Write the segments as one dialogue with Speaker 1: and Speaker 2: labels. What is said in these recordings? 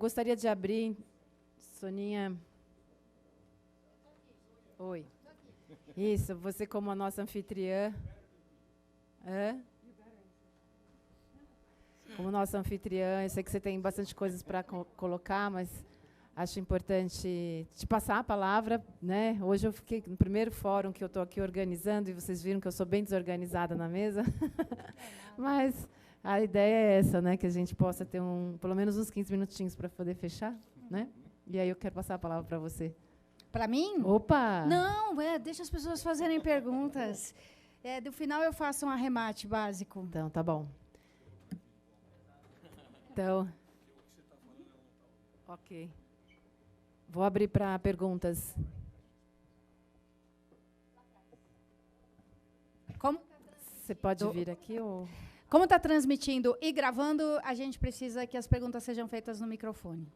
Speaker 1: gostaria de abrir, Soninha. Oi. Isso, você como a nossa anfitriã. Como nossa anfitriã, eu sei que você tem bastante coisas para colocar, mas acho importante te passar a palavra, né? Hoje eu fiquei no primeiro fórum que eu estou aqui organizando, e vocês viram que eu sou bem desorganizada na mesa. Mas a ideia é essa, né? Que a gente possa ter pelo menos uns 15 minutinhos para poder fechar, né? E aí eu quero passar a palavra para você.
Speaker 2: Para mim?
Speaker 1: Opa!
Speaker 2: Não, deixa as pessoas fazerem perguntas. Do final eu faço um arremate básico.
Speaker 1: Então, tá bom. Então, ok. Vou abrir para perguntas.
Speaker 2: Como?
Speaker 1: Você pode vir aqui ou...
Speaker 2: Como está transmitindo e gravando, a gente precisa que as perguntas sejam feitas no microfone.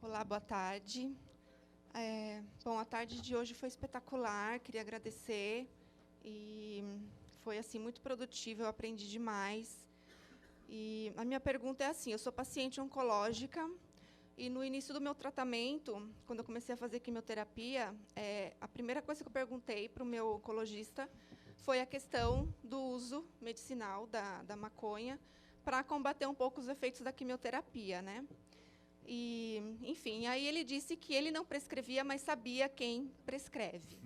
Speaker 3: Olá, boa tarde. Bom, a tarde de hoje foi espetacular, queria agradecer. E foi assim muito produtivo, eu aprendi demais. E a minha pergunta é assim: eu sou paciente oncológica e no início do meu tratamento, quando eu comecei a fazer quimioterapia, a primeira coisa que eu perguntei para o meu oncologista foi a questão do uso medicinal da maconha para combater um pouco os efeitos da quimioterapia, né? E, enfim, aí ele disse que ele não prescrevia, mas sabia quem prescreve.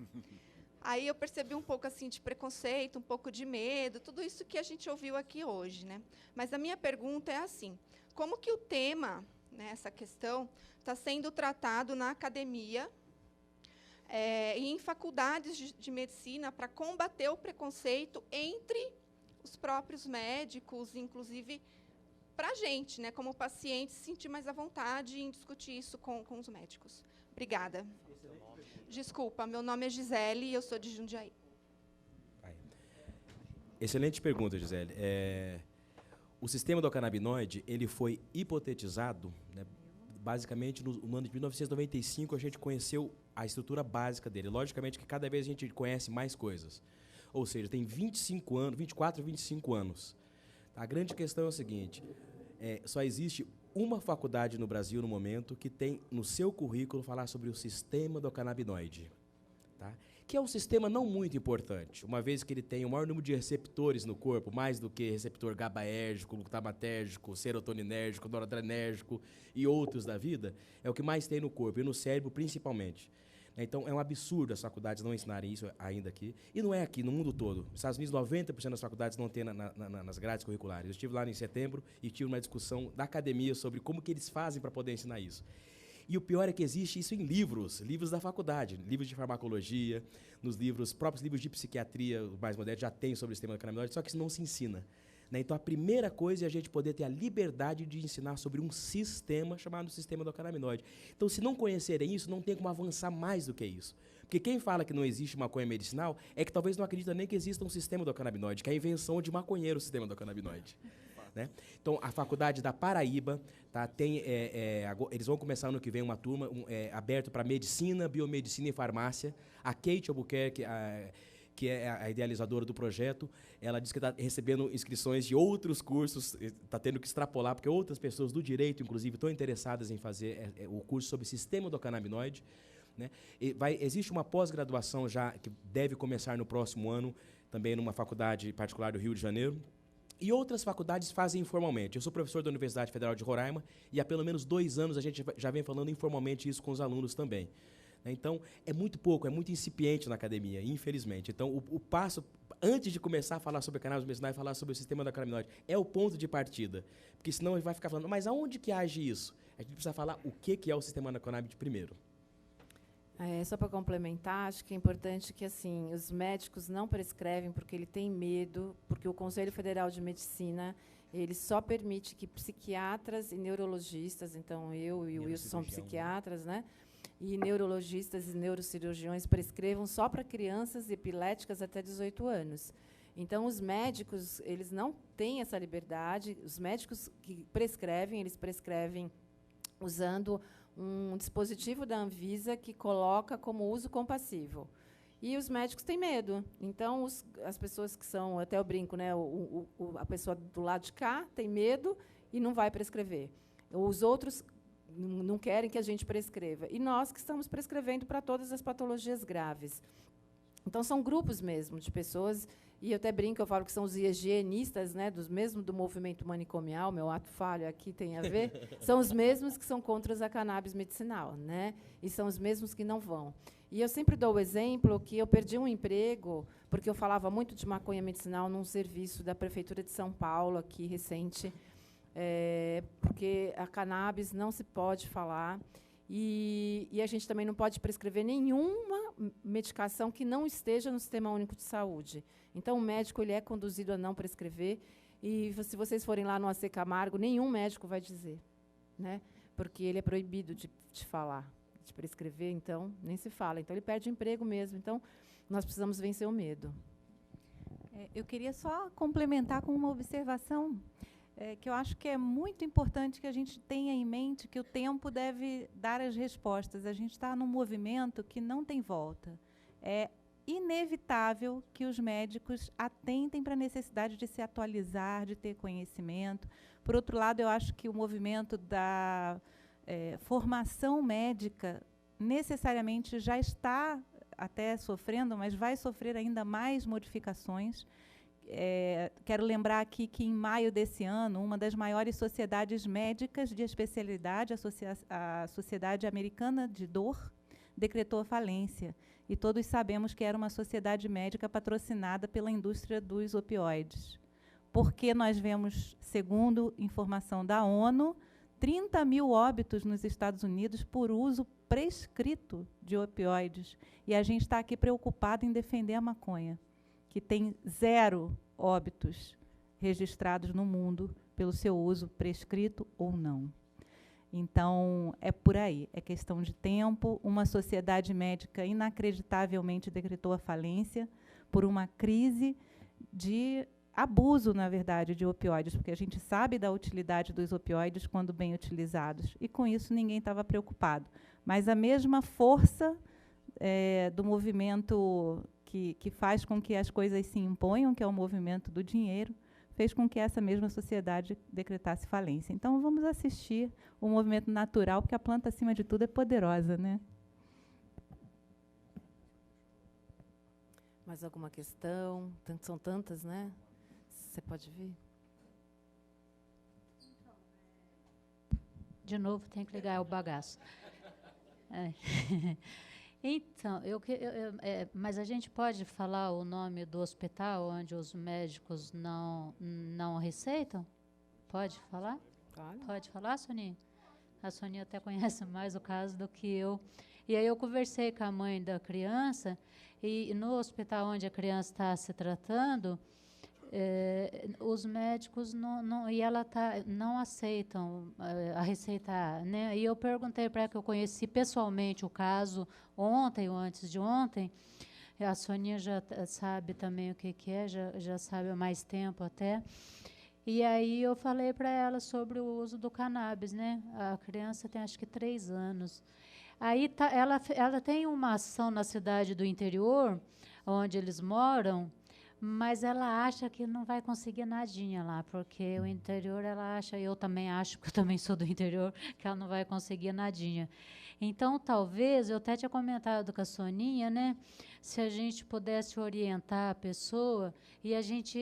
Speaker 3: Aí eu percebi um pouco assim de preconceito, um pouco de medo, tudo isso que a gente ouviu aqui hoje, né? Mas a minha pergunta é assim: como que o tema, né, essa questão, está sendo tratado na academia e em faculdades de medicina para combater o preconceito entre os próprios médicos, inclusive para a gente, né, como paciente, se sentir mais à vontade em discutir isso com os médicos. Obrigada. Desculpa, meu nome é Gisele e eu sou de Jundiaí.
Speaker 4: Excelente pergunta, Gisele. O sistema do canabinoide ele foi hipotetizado, né, basicamente no ano de 1995 a gente conheceu a estrutura básica dele. Logicamente que cada vez a gente conhece mais coisas. Ou seja, tem 25 anos, 24, 25 anos. A grande questão é o seguinte: só existe uma faculdade no Brasil, no momento, que tem no seu currículo falar sobre o sistema do canabinoide, tá? Que é um sistema não muito importante, uma vez que ele tem o maior número de receptores no corpo, mais do que receptor GABAérgico, glutamatérgico, serotoninérgico, noradrenérgico e outros da vida, é o que mais tem no corpo, e no cérebro principalmente. Então, é um absurdo as faculdades não ensinarem isso ainda aqui. E não é aqui, no mundo todo. Nos Estados Unidos, 90% das faculdades não tem nas grades curriculares. Eu estive lá em setembro e tive uma discussão da academia sobre como que eles fazem para poder ensinar isso. E o pior é que existe isso em livros da faculdade, livros de farmacologia, nos próprios livros de psiquiatria, os mais modernos, já tem sobre o sistema do canabinoide, só que isso não se ensina. Então, a primeira coisa é a gente poder ter a liberdade de ensinar sobre um sistema chamado sistema do canabinoide. Então, se não conhecerem isso, não tem como avançar mais do que isso. Porque quem fala que não existe maconha medicinal é que talvez não acredita nem que exista um sistema do canabinoide, que é a invenção de maconheiro, o sistema do canabinoide. Né? Então, a Faculdade da Paraíba, tá, eles vão começar ano que vem uma turma aberta para medicina, biomedicina e farmácia. A Kate Albuquerque, que é a idealizadora do projeto, ela diz que está recebendo inscrições de outros cursos, está tendo que extrapolar, porque outras pessoas do direito, inclusive, estão interessadas em fazer o curso sobre sistema do canabinoide. Né? Existe uma pós-graduação já que deve começar no próximo ano, também numa faculdade particular do Rio de Janeiro. E outras faculdades fazem informalmente. Eu sou professor da Universidade Federal de Roraima e há pelo menos 2 anos a gente já vem falando informalmente isso com os alunos também. Então, é muito pouco, é muito incipiente na academia, infelizmente. Então, o passo, antes de começar a falar sobre cannabis medicinal e falar sobre o sistema da canabinoide, é o ponto de partida. Porque senão ele vai ficar falando, mas aonde que age isso? A gente precisa falar o que é o sistema da cannabis primeiro.
Speaker 1: Só para complementar, acho que é importante que assim, os médicos não prescrevem porque ele tem medo, porque o Conselho Federal de Medicina ele só permite que psiquiatras e neurologistas, então eu e o Wilson são psiquiatras, né? E neurologistas e neurocirurgiões prescrevam só para crianças epiléticas até 18 anos. Então, os médicos, eles não têm essa liberdade. Os médicos que prescrevem, eles prescrevem usando um dispositivo da Anvisa que coloca como uso compassivo. E os médicos têm medo. Então, as pessoas que são, até eu brinco, né, a pessoa do lado de cá tem medo e não vai prescrever. Os outros não querem que a gente prescreva. E nós que estamos prescrevendo para todas as patologias graves. Então, são grupos mesmo de pessoas, e eu até brinco, eu falo que são os higienistas, né, mesmo do movimento manicomial, meu ato falho aqui tem a ver, são os mesmos que são contra a cannabis medicinal, né, e são os mesmos que não vão. E eu sempre dou o exemplo que eu perdi um emprego, porque eu falava muito de maconha medicinal num serviço da Prefeitura de São Paulo, aqui, recente, porque a cannabis não se pode falar, e a gente também não pode prescrever nenhuma medicação que não esteja no Sistema Único de Saúde. Então, o médico ele é conduzido a não prescrever, e se vocês forem lá no AC Camargo, nenhum médico vai dizer, né? Porque ele é proibido de falar, de prescrever, então, nem se fala. Então, ele perde o emprego mesmo. Então, nós precisamos vencer o medo.
Speaker 5: Eu queria só complementar com uma observação, que eu acho que é muito importante que a gente tenha em mente que o tempo deve dar as respostas. A gente está num movimento que não tem volta. É inevitável que os médicos atentem para a necessidade de se atualizar, de ter conhecimento. Por outro lado, eu acho que o movimento da formação médica necessariamente já está até sofrendo, mas vai sofrer ainda mais modificações. Quero lembrar aqui que, em maio desse ano, uma das maiores sociedades médicas de especialidade, a Sociedade Americana de Dor, decretou a falência. E todos sabemos que era uma sociedade médica patrocinada pela indústria dos opioides. Porque nós vemos, segundo informação da ONU, 30 mil óbitos nos Estados Unidos por uso prescrito de opioides. E a gente está aqui preocupado em defender a maconha, que tem 0 óbitos registrados no mundo pelo seu uso prescrito ou não. Então, é por aí, é questão de tempo. Uma sociedade médica inacreditavelmente decretou a falência por uma crise de abuso, na verdade, de opioides, porque a gente sabe da utilidade dos opioides quando bem utilizados, e com isso ninguém estava preocupado. Mas a mesma força do movimento que faz com que as coisas se imponham, que é o movimento do dinheiro, fez com que essa mesma sociedade decretasse falência. Então, vamos assistir o movimento natural, porque a planta, acima de tudo, é poderosa, né?
Speaker 1: Mais alguma questão? São tantas, né? Você pode vir?
Speaker 6: De novo, tem que ligar o bagaço. Então, mas a gente pode falar o nome do hospital onde os médicos não receitam? Pode falar?
Speaker 1: Claro.
Speaker 6: Pode falar, Soninha? A Soninha até conhece mais o caso do que eu. E aí eu conversei com a mãe da criança, e no hospital onde a criança está se tratando, os médicos não aceitam a receitar, né? E eu perguntei para ela, que eu conheci pessoalmente o caso ontem ou antes de ontem. A Soninha já sabe também o que é, já sabe há mais tempo até. E aí eu falei para ela sobre o uso do cannabis, né? A criança tem acho que 3 anos. Aí ela tem uma ação na cidade do interior, onde eles moram, mas ela acha que não vai conseguir nadinha lá, porque o interior ela acha, eu também acho, porque eu também sou do interior, que ela não vai conseguir nadinha. Então, talvez, eu até tinha comentado com a Soninha, né, se a gente pudesse orientar a pessoa e a gente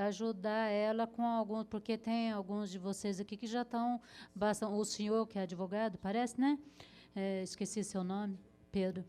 Speaker 6: ajudar ela com alguns, porque tem alguns de vocês aqui que já estão, o senhor que é advogado, parece, né? Esqueci seu nome. Pedro,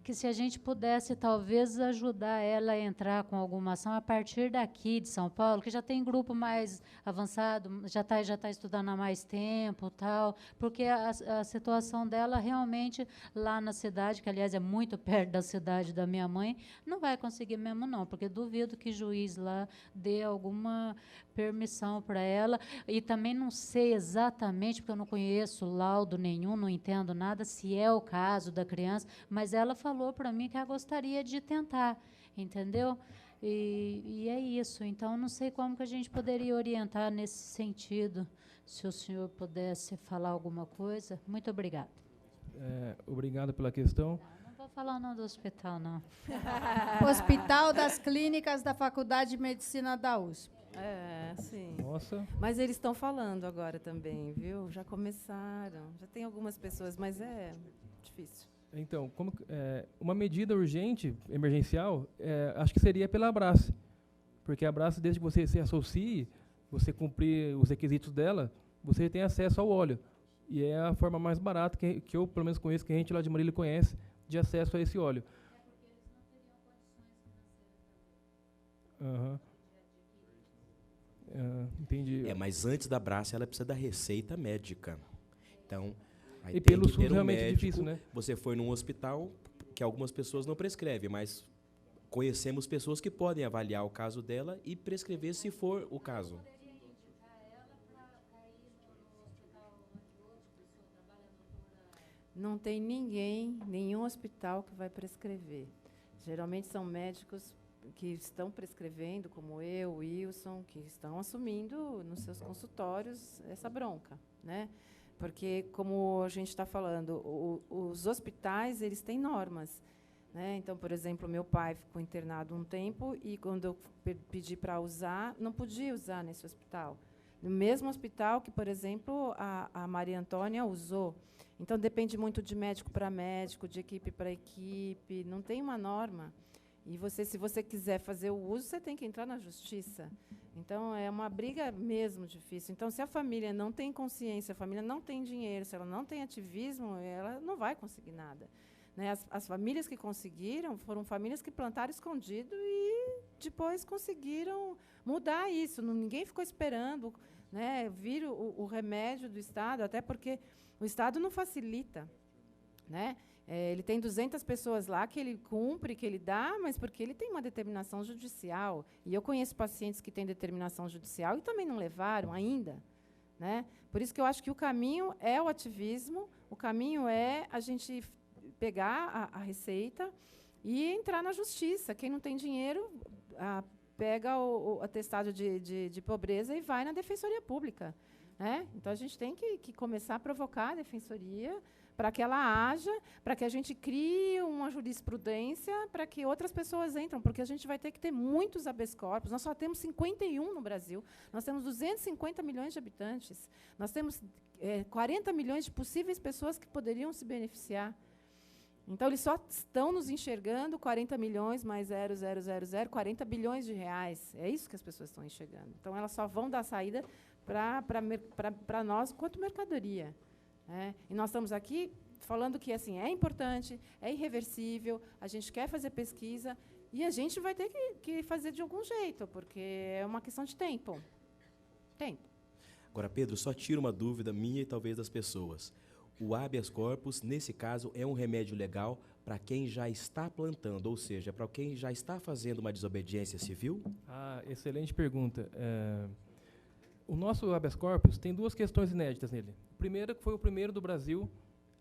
Speaker 6: que se a gente pudesse talvez ajudar ela a entrar com alguma ação a partir daqui de São Paulo, que já tem grupo mais avançado, já tá estudando há mais tempo, tal, porque a situação dela realmente lá na cidade, que aliás é muito perto da cidade da minha mãe, não vai conseguir mesmo não, porque duvido que juiz lá dê alguma permissão para ela, e também não sei exatamente, porque eu não conheço laudo nenhum, não entendo nada, se é o caso da criança, mas ela falou para mim que ela gostaria de tentar, entendeu? E é isso. Então, não sei como que a gente poderia orientar nesse sentido, se o senhor pudesse falar alguma coisa. Muito obrigada.
Speaker 7: Obrigado pela questão.
Speaker 6: Não vou falar o nome do hospital, não.
Speaker 2: Hospital das Clínicas da Faculdade de Medicina da USP.
Speaker 1: Sim.
Speaker 7: Nossa.
Speaker 1: Mas eles estão falando agora também, viu? Já começaram. Já tem algumas pessoas, mas é difícil.
Speaker 7: Então, uma medida urgente, emergencial, acho que seria pela Abrace. Porque a Abrace, desde que você se associe, você cumprir os requisitos dela, você tem acesso ao óleo. E é a forma mais barata que eu, pelo menos, conheço, que a gente lá de Marília conhece, de acesso a esse óleo.
Speaker 6: É porque eles não teriam condições financeiras também.
Speaker 7: Entendi.
Speaker 4: Mas antes da Abrace, ela precisa da receita médica. Então, aí
Speaker 7: E
Speaker 4: tem
Speaker 7: pelo
Speaker 4: que ter
Speaker 7: SUS realmente é
Speaker 4: médico.
Speaker 7: difícil, né?
Speaker 4: Você foi num hospital que algumas pessoas não prescrevem, mas conhecemos pessoas que podem avaliar o caso dela e prescrever se for o caso.
Speaker 1: Não tem nenhum hospital que vai prescrever. Geralmente são médicos que estão prescrevendo, como eu, o Wilson, que estão assumindo nos seus consultórios essa bronca, né? Porque, como a gente está falando, os hospitais eles têm normas, né? Então, por exemplo, meu pai ficou internado um tempo e, quando eu pedi para usar, não podia usar nesse hospital. No mesmo hospital que, por exemplo, a Maria Antônia usou. Então, depende muito de médico para médico, de equipe para equipe, não tem uma norma. E se você quiser fazer o uso, você tem que entrar na justiça. Então, é uma briga mesmo difícil. Então, se a família não tem consciência, a família não tem dinheiro, se ela não tem ativismo, ela não vai conseguir nada. Né? As famílias que conseguiram foram famílias que plantaram escondido e depois conseguiram mudar isso. Ninguém ficou esperando, né, vir o remédio do Estado, até porque o Estado não facilita, né? Ele tem 200 pessoas lá que ele cumpre, que ele dá, mas porque ele tem uma determinação judicial. E eu conheço pacientes que têm determinação judicial e também não levaram ainda, né? Por isso que eu acho que o caminho é o ativismo, o caminho é a gente pegar a receita e entrar na justiça. Quem não tem dinheiro, pega o atestado de pobreza e vai na Defensoria Pública, né? Então, a gente tem que começar a provocar a Defensoria para que ela haja, para que a gente crie uma jurisprudência, para que outras pessoas entrem, porque a gente vai ter que ter muitos habeas corpus. Nós só temos 51 no Brasil, nós temos 250 milhões de habitantes, nós temos 40 milhões de possíveis pessoas que poderiam se beneficiar. Então, eles só estão nos enxergando 40 milhões mais 0,000, 40 bilhões de reais. É isso que as pessoas estão enxergando. Então, elas só vão dar saída para nós quanto mercadoria. E nós estamos aqui falando que assim, é importante, é irreversível, a gente quer fazer pesquisa e a gente vai ter que fazer de algum jeito, porque é uma questão de tempo.
Speaker 4: Agora, Pedro, só tira uma dúvida minha e talvez das pessoas. O habeas corpus, nesse caso, é um remédio legal para quem já está plantando, ou seja, para quem já está fazendo uma desobediência civil?
Speaker 7: Excelente pergunta. O nosso habeas corpus tem duas questões inéditas nele. A primeira, que foi o primeiro do Brasil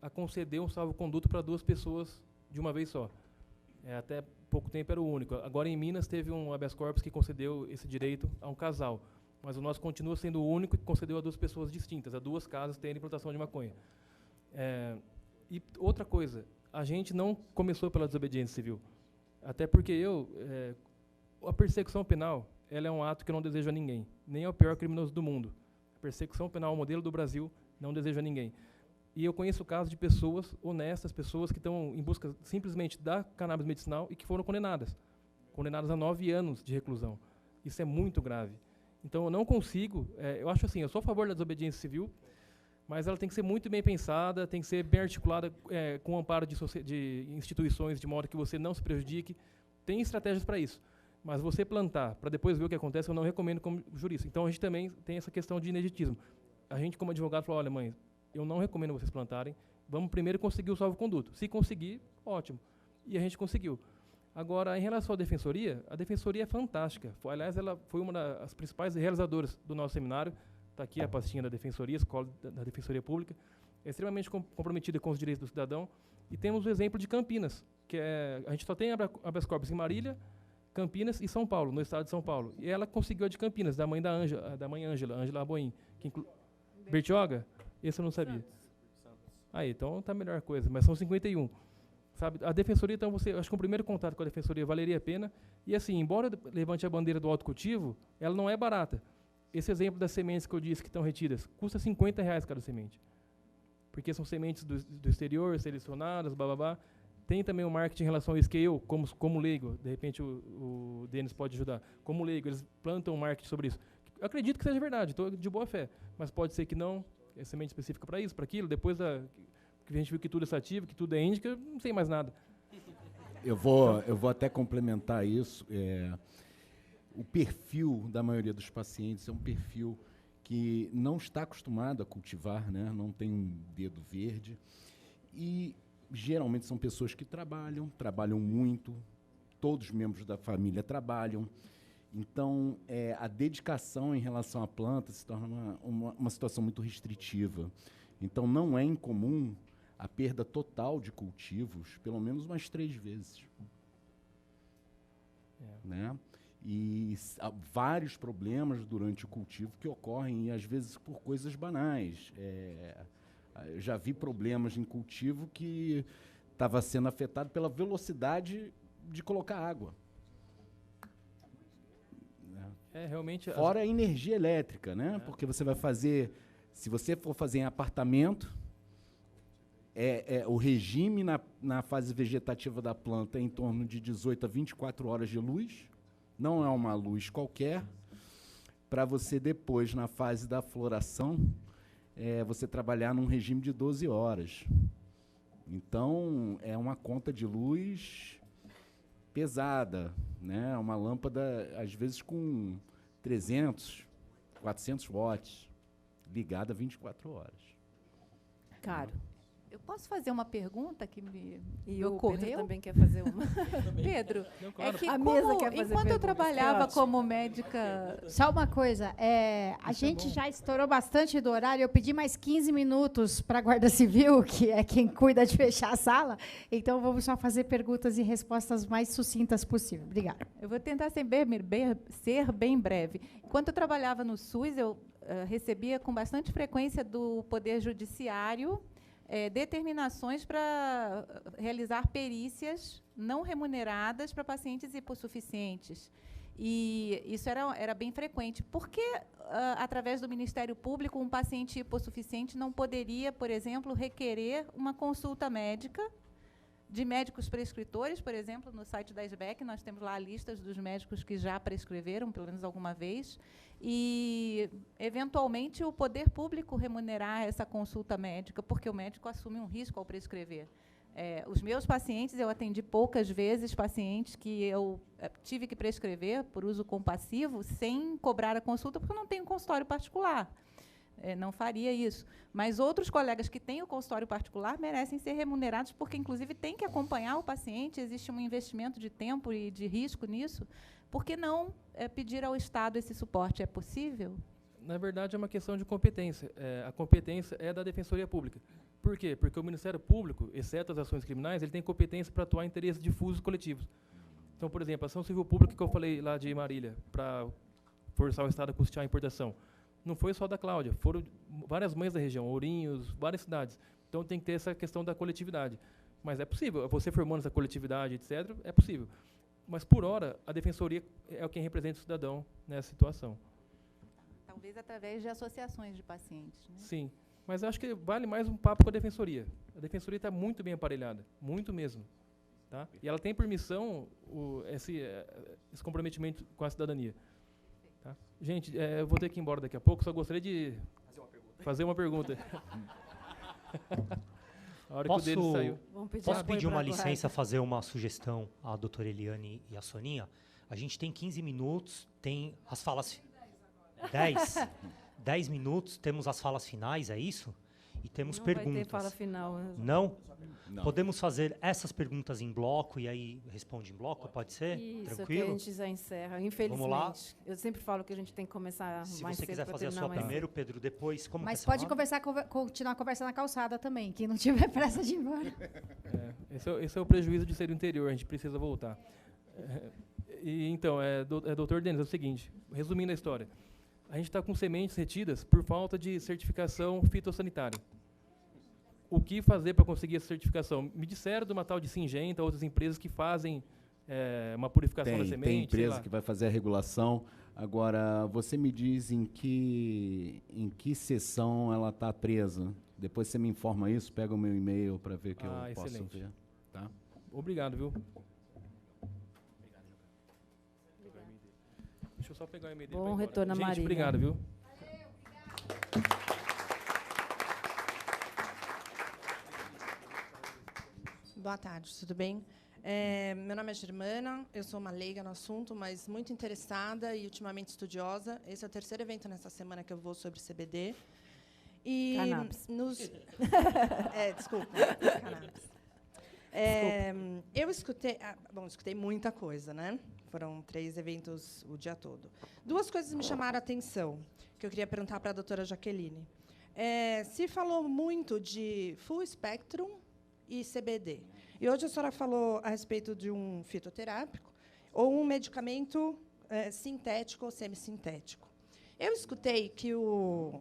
Speaker 7: a conceder um salvo-conduto para 2 pessoas de uma vez só. Até pouco tempo era o único. Agora, em Minas, teve um habeas corpus que concedeu esse direito a um casal. Mas o nosso continua sendo o único que concedeu a 2 pessoas distintas, a 2 casas terem plantação de maconha. E outra coisa, a gente não começou pela desobediência civil. Até porque a persecução penal, ela é um ato que eu não desejo a ninguém, nem ao pior criminoso do mundo. A persecução penal, o modelo do Brasil, não desejo a ninguém. E eu conheço casos de pessoas honestas, pessoas que estão em busca simplesmente da cannabis medicinal e que foram condenadas a 9 anos de reclusão. Isso é muito grave. Então, eu não consigo, eu acho assim, eu sou a favor da desobediência civil, mas ela tem que ser muito bem pensada, tem que ser bem articulada com o amparo de instituições, de modo que você não se prejudique. Tem estratégias para isso. Mas você plantar, para depois ver o que acontece, eu não recomendo como jurista. Então, a gente também tem essa questão de ineditismo. A gente, como advogado, falou, olha, mãe, eu não recomendo vocês plantarem, vamos primeiro conseguir o salvo-conduto. Se conseguir, ótimo. E a gente conseguiu. Agora, em relação à defensoria, a defensoria é fantástica. Aliás, ela foi uma das principais realizadoras do nosso seminário. Está aqui a pastinha da defensoria, Escola da Defensoria Pública. É extremamente comprometida com os direitos do cidadão. E temos o exemplo de Campinas, que a gente só tem habeas corpus em Marília, Campinas e São Paulo, no estado de São Paulo. E ela conseguiu a de Campinas, da mãe Ângela Aboim. Bertioga? Esse eu não sabia. Aí, então está a melhor coisa, mas são 51. Sabe? A defensoria, então, acho que o primeiro contato com a defensoria valeria a pena. E assim, embora levante a bandeira do autocultivo, ela não é barata. Esse exemplo das sementes que eu disse que estão retidas, custa R$50 cada semente. Porque são sementes do exterior, selecionadas, bababá. Tem também o marketing em relação ao isso que eu, como leigo, de repente o Denis pode ajudar. Como leigo, eles plantam marketing sobre isso. Eu acredito que seja verdade, estou de boa fé. Mas pode ser que não, é semente específica para isso, para aquilo. Depois que a gente viu que tudo é sativa, que tudo é índica, não sei mais nada.
Speaker 8: Eu vou até complementar isso. O perfil da maioria dos pacientes é um perfil que não está acostumado a cultivar, né? Não tem um dedo verde. E, geralmente, são pessoas que trabalham muito, todos os membros da família trabalham. Então, a dedicação em relação à planta se torna uma situação muito restritiva. Então, não é incomum a perda total de cultivos, pelo menos umas 3 vezes. Né? E há vários problemas durante o cultivo que ocorrem, e às vezes por coisas banais. Eu já vi problemas em cultivo que estava sendo afetado pela velocidade de colocar água.
Speaker 7: Realmente.
Speaker 8: Fora a energia elétrica, né? Porque você vai fazer, se você for fazer em apartamento, o regime na fase vegetativa da planta é em torno de 18 a 24 horas de luz. Não é uma luz qualquer, para você depois, na fase da floração, você trabalhar num regime de 12 horas. Então, é uma conta de luz pesada, né? Uma lâmpada, às vezes, com 300, 400 watts, ligada 24 horas.
Speaker 1: Caro.
Speaker 5: Eu posso fazer uma pergunta que me
Speaker 1: E
Speaker 5: ocorreu?
Speaker 1: o Pedro também quer fazer uma.
Speaker 5: Pedro,
Speaker 7: Não, claro.
Speaker 5: é que
Speaker 1: A mesa quer fazer
Speaker 5: enquanto eu
Speaker 1: perguntas,
Speaker 5: trabalhava
Speaker 1: que ótimo.
Speaker 5: como médica...
Speaker 2: Só uma coisa, a gente já estourou bastante do horário, eu pedi mais 15 minutos para a Guarda Civil, que é quem cuida de fechar a sala, então vamos só fazer perguntas e respostas mais sucintas possível. Obrigada.
Speaker 5: Eu vou tentar ser bem breve. Enquanto eu trabalhava no SUS, eu recebia com bastante frequência do Poder Judiciário determinações para realizar perícias não remuneradas para pacientes hipossuficientes. E isso era bem frequente. Por que, através do Ministério Público, um paciente hipossuficiente não poderia, por exemplo, requerer uma consulta médica de médicos prescritores? Por exemplo, no site da SBEC, nós temos lá listas dos médicos que já prescreveram, pelo menos alguma vez, e, eventualmente, o poder público remunerar essa consulta médica, porque o médico assume um risco ao prescrever. Os meus pacientes, eu atendi poucas vezes pacientes que eu tive que prescrever por uso compassivo sem cobrar a consulta, porque eu não tenho consultório particular. Não faria isso. Mas outros colegas que têm o consultório particular merecem ser remunerados, porque, inclusive, tem que acompanhar o paciente, existe um investimento de tempo e de risco nisso. Por que não pedir ao Estado esse suporte? É possível?
Speaker 7: Na verdade, é uma questão de competência. A competência é da Defensoria Pública. Por quê? Porque o Ministério Público, exceto as ações criminais, ele tem competência para atuar em interesses difusos coletivos. Então, por exemplo, a ação civil pública que eu falei lá de Marília, para forçar o Estado a custear a importação, não foi só da Cláudia, foram várias mães da região, Ourinhos, várias cidades. Então, tem que ter essa questão da coletividade. Mas é possível, você formando essa coletividade, etc., é possível. Mas, por hora, a Defensoria é quem representa o cidadão nessa situação.
Speaker 5: Talvez através de associações de pacientes, né?
Speaker 7: Sim, mas acho que vale mais um papo com a Defensoria. A Defensoria está muito bem aparelhada, muito mesmo. Tá? E ela tem permissão, esse comprometimento com a cidadania. Tá? Gente, eu vou ter que ir embora daqui a pouco, só gostaria de fazer uma pergunta. A hora que o deles saiu.
Speaker 9: Posso pedir uma licença, fazer uma sugestão à doutora Eliane e à Soninha? A gente tem 15 minutos, tem as falas... 10 minutos, temos as falas finais, é isso? E temos perguntas.
Speaker 1: Não vai ter fala final.
Speaker 9: Não? Podemos fazer essas perguntas em bloco e aí responde em bloco, pode ser?
Speaker 1: Isso,
Speaker 9: tranquilo?
Speaker 1: que a gente já encerra, infelizmente.
Speaker 9: Vamos lá?
Speaker 1: Eu sempre falo que a gente tem que começar
Speaker 9: Se
Speaker 1: mais
Speaker 9: você
Speaker 1: cedo
Speaker 9: quiser
Speaker 1: pra
Speaker 9: fazer a
Speaker 1: terminar
Speaker 9: sua
Speaker 1: mais
Speaker 9: primeiro,
Speaker 1: cedo.
Speaker 9: Pedro, depois, como
Speaker 2: Mas
Speaker 9: que é
Speaker 2: pode
Speaker 9: seu
Speaker 2: continuar a conversa na calçada também, quem não tiver pressa de ir embora.
Speaker 7: Esse é o prejuízo de ser do interior, a gente precisa voltar. Então, doutor Denis, é o seguinte, resumindo a história. A gente está com sementes retidas por falta de certificação fitossanitária. o que fazer para conseguir essa certificação? Me disseram de uma tal de Singenta, outras empresas que fazem uma purificação da semente.
Speaker 8: Tem empresa que vai fazer a regulação. Agora, você me diz em que seção ela está presa. Depois você me informa isso, pega o meu e-mail para ver que eu posso ver. Tá?
Speaker 7: Obrigado, viu? Deixa eu só pegar o e-mail dele.
Speaker 1: Bom retorno,
Speaker 7: gente,
Speaker 1: Marília.
Speaker 7: Obrigado, viu?
Speaker 10: Boa tarde, tudo bem? Meu nome é Germana, eu sou uma leiga no assunto, mas muito interessada e ultimamente estudiosa. Esse é o terceiro evento nessa semana que eu vou sobre CBD. E
Speaker 1: Cannabis.
Speaker 10: Desculpa, cannabis. Eu escutei, escutei muita coisa, né? Foram 3 eventos o dia todo. 2 coisas me chamaram a atenção, que eu queria perguntar para a doutora Jaqueline. Se falou muito de full spectrum e CBD. E hoje a senhora falou a respeito de um fitoterápico ou um medicamento sintético ou semissintético. Eu escutei que o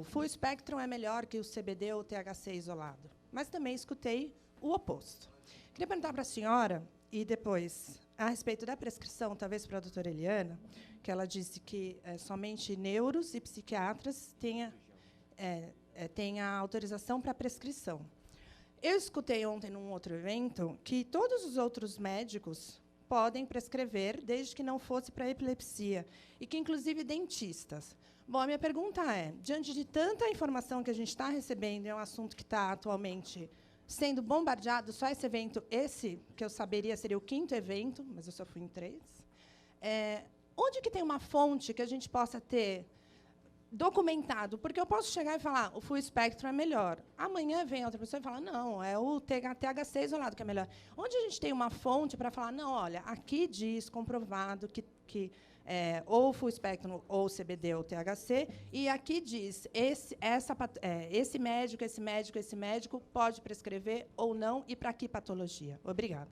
Speaker 10: full spectrum é melhor que o CBD ou o THC isolado, mas também escutei o oposto. Queria perguntar para a senhora, e depois, a respeito da prescrição, talvez para a doutora Eliana, que ela disse que somente neuros e psiquiatras têm a autorização para prescrição. Eu escutei ontem, num outro evento, que todos os outros médicos podem prescrever, desde que não fosse para epilepsia, e que, inclusive, dentistas. Bom, a minha pergunta é, diante de tanta informação que a gente está recebendo, é um assunto que está atualmente sendo bombardeado, só esse evento, que eu saberia, seria o 5º evento, mas eu só fui em 3, onde que tem uma fonte que a gente possa ter documentado? Porque eu posso chegar e falar, o full spectrum é melhor. Amanhã vem outra pessoa e fala, não, é o THC isolado que é melhor. Onde a gente tem uma fonte para falar, não, olha, aqui diz, comprovado, que ou full spectrum, ou CBD, ou THC, e aqui diz, esse médico pode prescrever ou não, e para que patologia? Obrigada.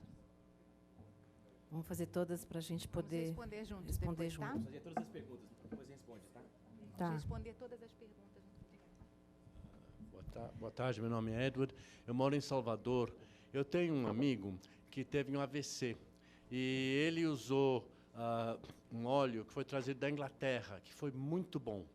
Speaker 1: Vamos fazer todas para a gente poder
Speaker 5: responder juntos.
Speaker 1: responder
Speaker 5: Depois, tá?
Speaker 1: junto.
Speaker 4: Fazer todas as perguntas, depois responde, tá?
Speaker 1: Tá.
Speaker 5: Responder todas as perguntas.
Speaker 11: Boa tarde, meu nome é Edward. Eu moro em Salvador. Eu tenho um amigo que teve um AVC e ele usou um óleo que foi trazido da Inglaterra, que foi muito bom.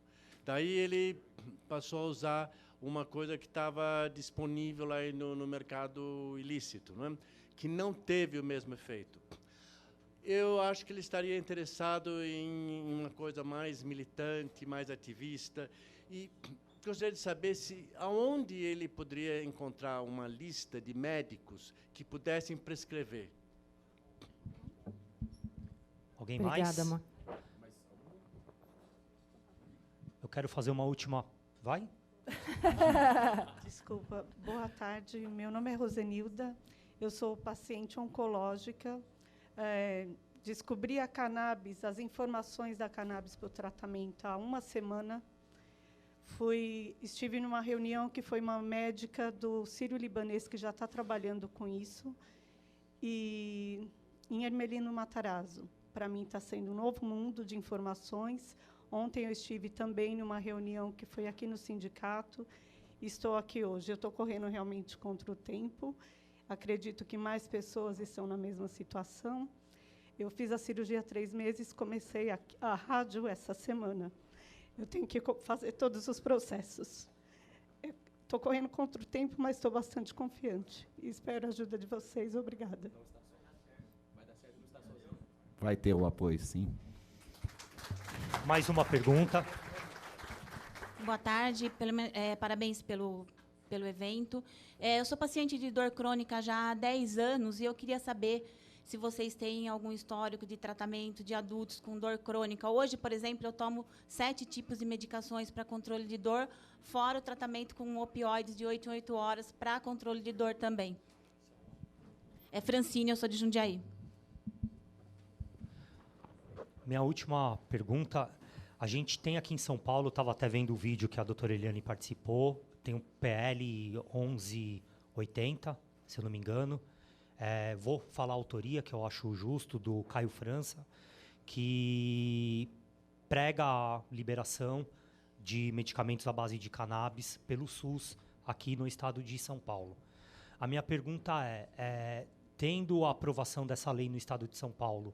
Speaker 11: Daí ele passou a usar uma coisa que estava disponível aí no mercado ilícito, não é? Que não teve o mesmo efeito. Eu acho que ele estaria interessado em uma coisa mais militante, mais ativista, e gostaria de saber aonde ele poderia encontrar uma lista de médicos que pudessem prescrever.
Speaker 9: Alguém
Speaker 1: Obrigada,
Speaker 9: mais?
Speaker 1: Amor.
Speaker 9: Eu quero fazer uma última... Vai?
Speaker 12: Desculpa. Boa tarde. Meu nome é Rosenilda. Eu sou paciente oncológica. Descobri a cannabis, as informações da cannabis para o tratamento há uma semana. Estive numa reunião que foi uma médica do Sírio-Libanês que já está trabalhando com isso, e em Hermelino Matarazzo. Para mim está sendo um novo mundo de informações. Ontem eu estive também numa reunião que foi aqui no sindicato. Estou aqui hoje. Eu estou correndo realmente contra o tempo. Acredito que mais pessoas estão na mesma situação. Eu fiz a cirurgia há 3 meses, comecei a rádio essa semana. Eu tenho que fazer todos os processos. Estou correndo contra o tempo, mas estou bastante confiante. E espero a ajuda de vocês. Obrigada.
Speaker 8: Vai ter o apoio, sim.
Speaker 9: Mais uma pergunta.
Speaker 13: Boa tarde, parabéns pelo evento. Eu sou paciente de dor crônica já há 10 anos e eu queria saber se vocês têm algum histórico de tratamento de adultos com dor crônica. Hoje, por exemplo, eu tomo 7 tipos de medicações para controle de dor, fora o tratamento com opioides de 8 em 8 horas para controle de dor também. É Francine, eu sou de Jundiaí.
Speaker 9: Minha última pergunta. A gente tem aqui em São Paulo, estava até vendo o vídeo que a doutora Eliane participou, tem o PL 1180, se eu não me engano. Vou falar a autoria, que eu acho justo, do Caio França, que prega a liberação de medicamentos à base de cannabis pelo SUS aqui no estado de São Paulo. A minha pergunta tendo a aprovação dessa lei no estado de São Paulo,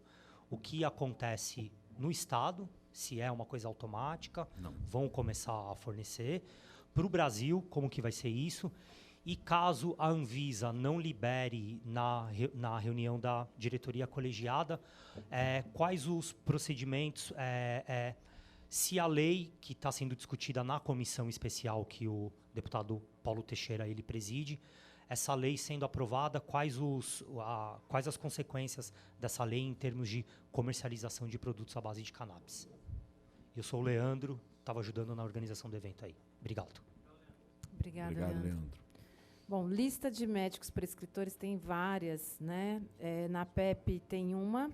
Speaker 9: o que acontece no estado, se é uma coisa automática, vão começar a fornecer. Para o Brasil, como que vai ser isso? E caso a Anvisa não libere na reunião da diretoria colegiada, quais os procedimentos, se a lei que está sendo discutida na comissão especial que o deputado Paulo Teixeira ele preside, essa lei sendo aprovada, quais as consequências dessa lei em termos de comercialização de produtos à base de cannabis? Eu sou o Leandro, estava ajudando na organização do evento aí. Obrigado.
Speaker 1: Obrigado, Leandro. Bom, lista de médicos prescritores tem várias, né? Na PEP tem uma.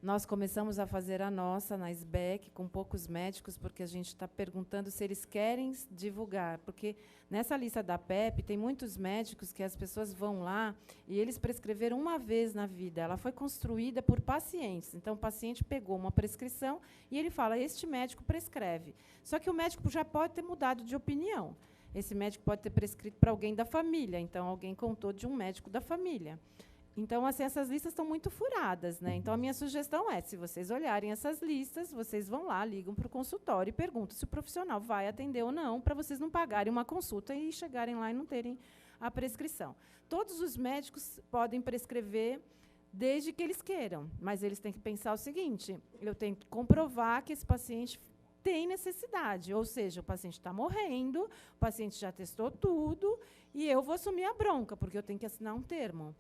Speaker 1: Nós começamos a fazer a nossa na SBEC com poucos médicos, porque a gente está perguntando se eles querem divulgar. Porque nessa lista da PEP tem muitos médicos que as pessoas vão lá e eles prescreveram uma vez na vida. Ela foi construída por pacientes. Então, o paciente pegou uma prescrição e ele fala, este médico prescreve. Só que o médico já pode ter mudado de opinião. Esse médico pode ter prescrito para alguém da família. Então, alguém contou de um médico da família. Então, assim, essas listas estão muito furadas, né? Então, a minha sugestão é, se vocês olharem essas listas, vocês vão lá, ligam para o consultório e perguntam se o profissional vai atender ou não, para vocês não pagarem uma consulta e chegarem lá e não terem a prescrição. Todos os médicos podem prescrever desde que eles queiram, mas eles têm que pensar o seguinte, eu tenho que comprovar que esse paciente tem necessidade, ou seja, o paciente está morrendo, o paciente já testou tudo, e eu vou assumir a bronca, porque eu tenho que assinar um termo.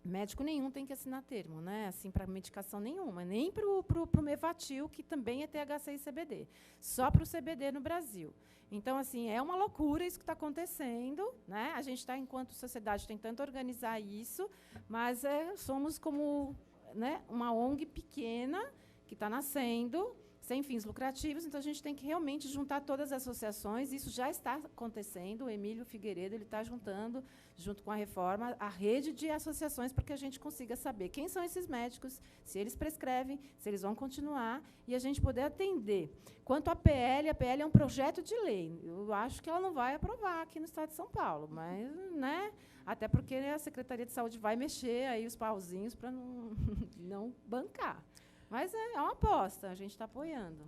Speaker 1: Médico nenhum tem que assinar termo, né? Assim, para medicação nenhuma, nem para o Mevatil, que também é THC e CBD, só para o CBD no Brasil. Então, assim, é uma loucura isso que está acontecendo, né? A gente está, enquanto sociedade, tentando organizar isso, mas somos como, né, uma ONG pequena que está nascendo, sem fins lucrativos, então a gente tem que realmente juntar todas as associações, isso já está acontecendo, o Emílio Figueiredo ele está juntando, junto com a reforma, a rede de associações para que a gente consiga saber quem são esses médicos, se eles prescrevem, se eles vão continuar, e a gente poder atender. Quanto à PL, a PL é um projeto de lei, eu acho que ela não vai aprovar aqui no estado de São Paulo, mas, né, até porque a Secretaria de Saúde vai mexer aí os pauzinhos para não bancar. Mas é uma aposta, a gente está apoiando.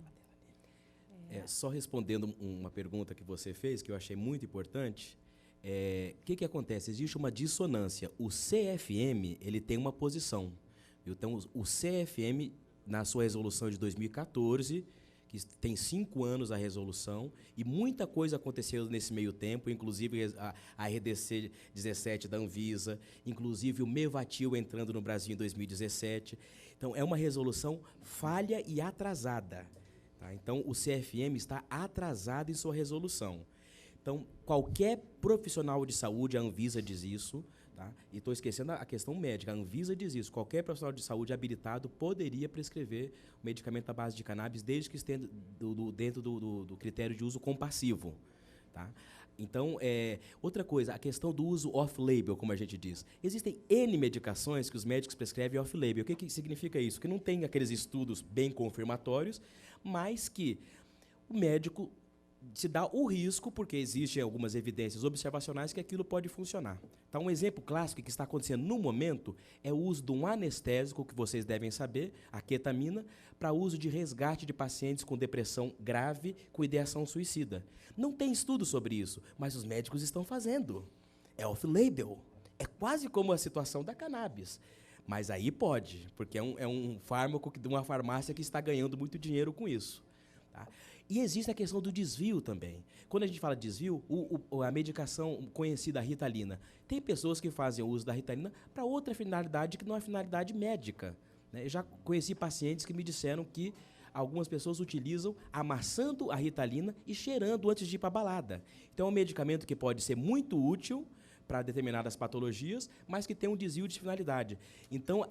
Speaker 4: Só respondendo uma pergunta que você fez, que eu achei muito importante, que acontece? Existe uma dissonância. O CFM ele tem uma posição. Então, o CFM, na sua resolução de 2014, que tem 5 anos a resolução, e muita coisa aconteceu nesse meio tempo, inclusive a RDC 17 da Anvisa, inclusive o Mevatil entrando no Brasil em 2017. Então, é uma resolução falha e atrasada. Tá? Então, o CFM está atrasado em sua resolução. Então, qualquer profissional de saúde, a Anvisa diz isso, tá? E estou esquecendo a questão médica, a Anvisa diz isso, qualquer profissional de saúde habilitado poderia prescrever o medicamento à base de cannabis, desde que esteja dentro do critério de uso compassivo. Tá? Então, outra coisa, a questão do uso off-label, como a gente diz. Existem N medicações que os médicos prescrevem off-label. O que significa isso? Que não tem aqueles estudos bem confirmatórios, mas que o médico se dá o risco, porque existem algumas evidências observacionais que aquilo pode funcionar. Então, um exemplo clássico que está acontecendo no momento é o uso de um anestésico, que vocês devem saber, a ketamina, para uso de resgate de pacientes com depressão grave com ideação suicida. Não tem estudo sobre isso, mas os médicos estão fazendo. É off-label. É quase como a situação da cannabis. Mas aí pode, porque é um fármaco de uma farmácia que está ganhando muito dinheiro com isso. Tá? E existe a questão do desvio também. Quando a gente fala de desvio, a medicação conhecida, a Ritalina, tem pessoas que fazem o uso da Ritalina para outra finalidade que não é finalidade médica. Né? Eu já conheci pacientes que me disseram que algumas pessoas utilizam amassando a Ritalina e cheirando antes de ir para a balada. Então, é um medicamento que pode ser muito útil para determinadas patologias, mas que tem um desvio de finalidade. Então,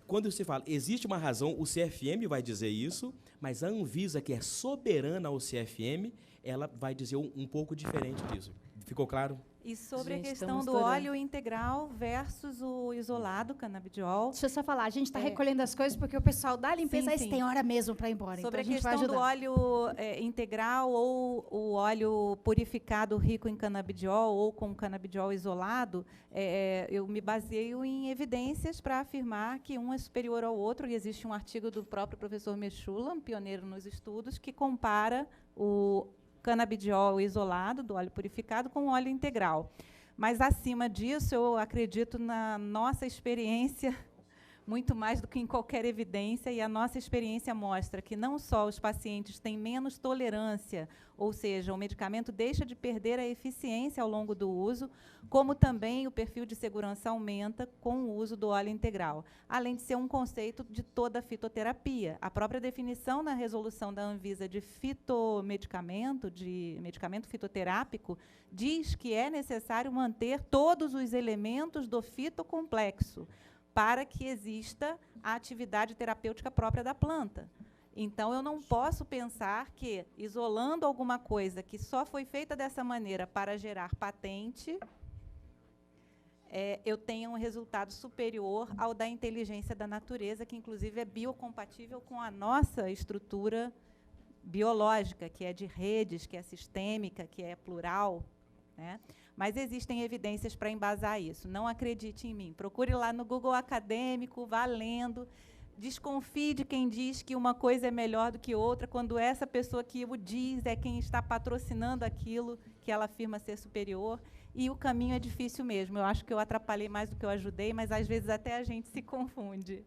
Speaker 4: quando se fala, existe uma razão, o CFM vai dizer isso, mas a Anvisa, que é soberana ao CFM, ela vai dizer um pouco diferente disso. Ficou claro?
Speaker 5: E sobre
Speaker 1: Gente,
Speaker 5: a questão do
Speaker 1: estamos
Speaker 5: óleo integral versus o isolado, canabidiol.
Speaker 2: Deixa eu só falar, a gente está recolhendo as coisas porque o pessoal da limpeza
Speaker 5: Sim, sim.
Speaker 2: tem hora mesmo para ir embora.
Speaker 5: Sobre
Speaker 2: então
Speaker 5: a
Speaker 2: gente vai
Speaker 5: questão do
Speaker 2: ajudar.
Speaker 5: óleo integral ou o óleo purificado rico em canabidiol ou com canabidiol isolado, eu me baseio em evidências para afirmar que um é superior ao outro. E existe um artigo do próprio professor Mechulam, pioneiro nos estudos, que compara o canabidiol isolado, do óleo purificado, com o óleo integral. Mas, acima disso, eu acredito na nossa experiência, muito mais do que em qualquer evidência, e a nossa experiência mostra que não só os pacientes têm menos tolerância, ou seja, o medicamento deixa de perder a eficiência ao longo do uso, como também o perfil de segurança aumenta com o uso do óleo integral, além de ser um conceito de toda a fitoterapia. A própria definição na resolução da Anvisa de fitomedicamento, de medicamento fitoterápico, diz que é necessário manter todos os elementos do fitocomplexo, para que exista a atividade terapêutica própria da planta. Então, eu não posso pensar que, isolando alguma coisa que só foi feita dessa maneira para gerar patente, eu tenha um resultado superior ao da inteligência da natureza, que, inclusive, é biocompatível com a nossa estrutura biológica, que é de redes, que é sistêmica, que é plural, né? Mas existem evidências para embasar isso. Não acredite em mim. Procure lá no Google acadêmico, vá lendo. Desconfie de quem diz que uma coisa é melhor do que outra, quando essa pessoa que o diz é quem está patrocinando aquilo que ela afirma ser superior. E o caminho é difícil mesmo. Eu acho que eu atrapalhei mais do que eu ajudei, mas, às vezes, até a gente se confunde.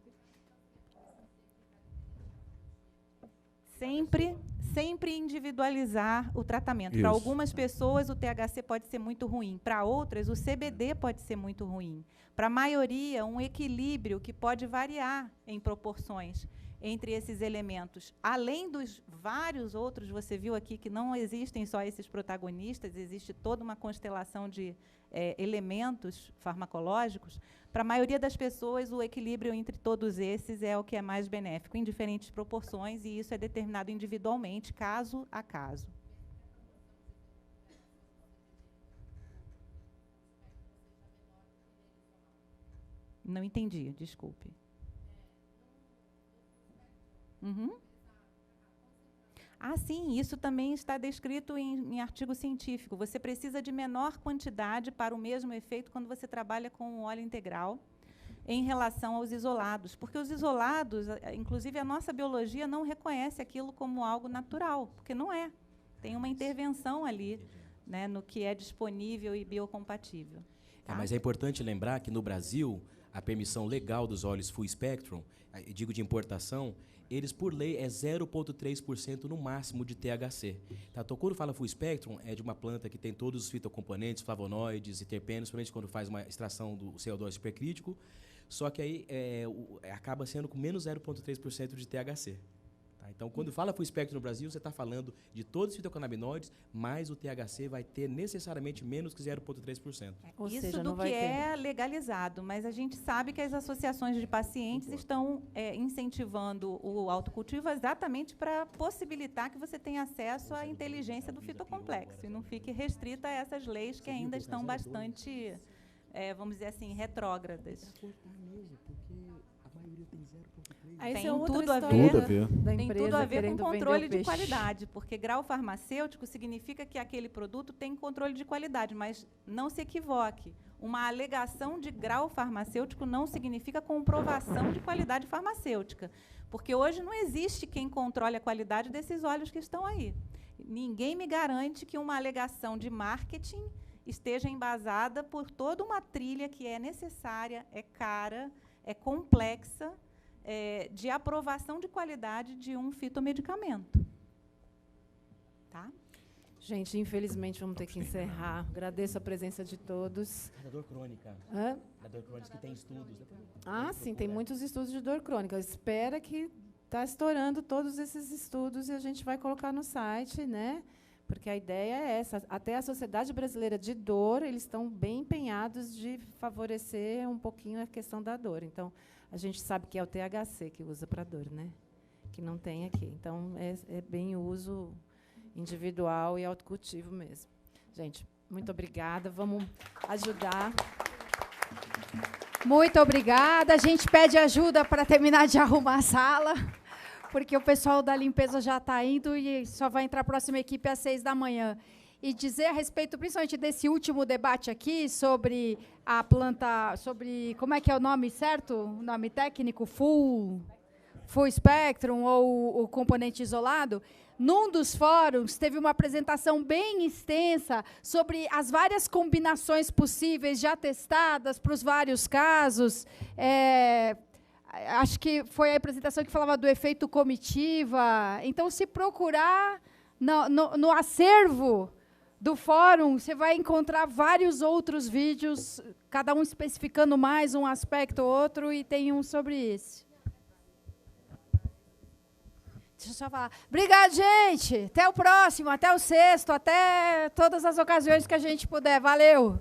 Speaker 5: Sempre individualizar o tratamento. Para algumas pessoas, o THC pode ser muito ruim. Para outras, o CBD pode ser muito ruim. Para a maioria, um equilíbrio que pode variar em proporções entre esses elementos. Além dos vários outros, você viu aqui que não existem só esses protagonistas, existe toda uma constelação de elementos farmacológicos. Para a maioria das pessoas, o equilíbrio entre todos esses é o que é mais benéfico, em diferentes proporções, e isso é determinado individualmente, caso a caso. Não entendi, desculpe. Uhum. Ah, sim, isso também está descrito em artigo científico. Você precisa de menor quantidade para o mesmo efeito quando você trabalha com o óleo integral em relação aos isolados, porque os isolados, inclusive a nossa biologia, não reconhece aquilo como algo natural, porque não é. Tem uma intervenção ali, né, no que é disponível e biocompatível. Tá?
Speaker 4: Mas é importante lembrar que no Brasil, a permissão legal dos óleos full spectrum, digo de importação, eles, por lei, é 0,3% no máximo de THC. Tá? Então, quando fala full spectrum, é de uma planta que tem todos os fitocomponentes, flavonoides e terpenos, principalmente quando faz uma extração do CO2 supercrítico, só que aí acaba sendo com menos 0,3% de THC. Tá? Então, quando fala full spectrum no Brasil, você está falando de todos os fitocannabinoides, mas o THC vai ter necessariamente menos que 0,3%.
Speaker 5: Isso do que é legalizado, mas a gente sabe que as associações de pacientes estão incentivando o autocultivo exatamente para possibilitar que você tenha acesso à inteligência do fitocomplexo e não fique restrita a essas leis que ainda estão bastante, vamos dizer assim, retrógradas.
Speaker 1: Tem
Speaker 5: tudo a ver. Tem tudo a ver com controle de qualidade, porque grau farmacêutico significa que aquele produto tem controle de qualidade, mas não se equivoque. Uma alegação de grau farmacêutico não significa comprovação de qualidade farmacêutica, porque hoje não existe quem controle a qualidade desses óleos que estão aí. Ninguém me garante que uma alegação de marketing esteja embasada por toda uma trilha que é necessária, é cara, é complexa, de aprovação de qualidade de um fitomedicamento. Tá?
Speaker 1: Gente, infelizmente, vamos ter que encerrar. Agradeço a presença de todos.
Speaker 4: Da dor crônica.
Speaker 1: Hã?
Speaker 4: Da dor crônica que tem estudos.
Speaker 1: Ah, sim, tem muitos estudos de dor crônica. Espera que está estourando todos esses estudos e a gente vai colocar no site, né? Porque a ideia é essa. Até a Sociedade Brasileira de Dor, eles estão bem empenhados de favorecer um pouquinho a questão da dor. Então, a gente sabe que é o THC que usa para dor, né? Que não tem aqui. Então, é bem uso individual e autocultivo mesmo. Gente, Muito obrigada. Vamos ajudar.
Speaker 2: Muito obrigada. A gente pede ajuda para terminar de arrumar a sala, porque o pessoal da limpeza já está indo e só vai entrar a próxima equipe às 6h. E dizer a respeito, principalmente desse último debate aqui, sobre a planta, sobre, como é que é o nome certo? O nome técnico? Full Spectrum, ou o componente isolado. Num dos fóruns, teve uma apresentação bem extensa sobre as várias combinações possíveis já testadas para os vários casos. Acho que foi a apresentação que falava do efeito comitiva. Então, se procurar no acervo do fórum, você vai encontrar vários outros vídeos, cada um especificando mais um aspecto ou outro, e tem um sobre isso. Deixa eu só falar. Obrigada, gente. Até o próximo, até o sexto, até todas as ocasiões que a gente puder. Valeu!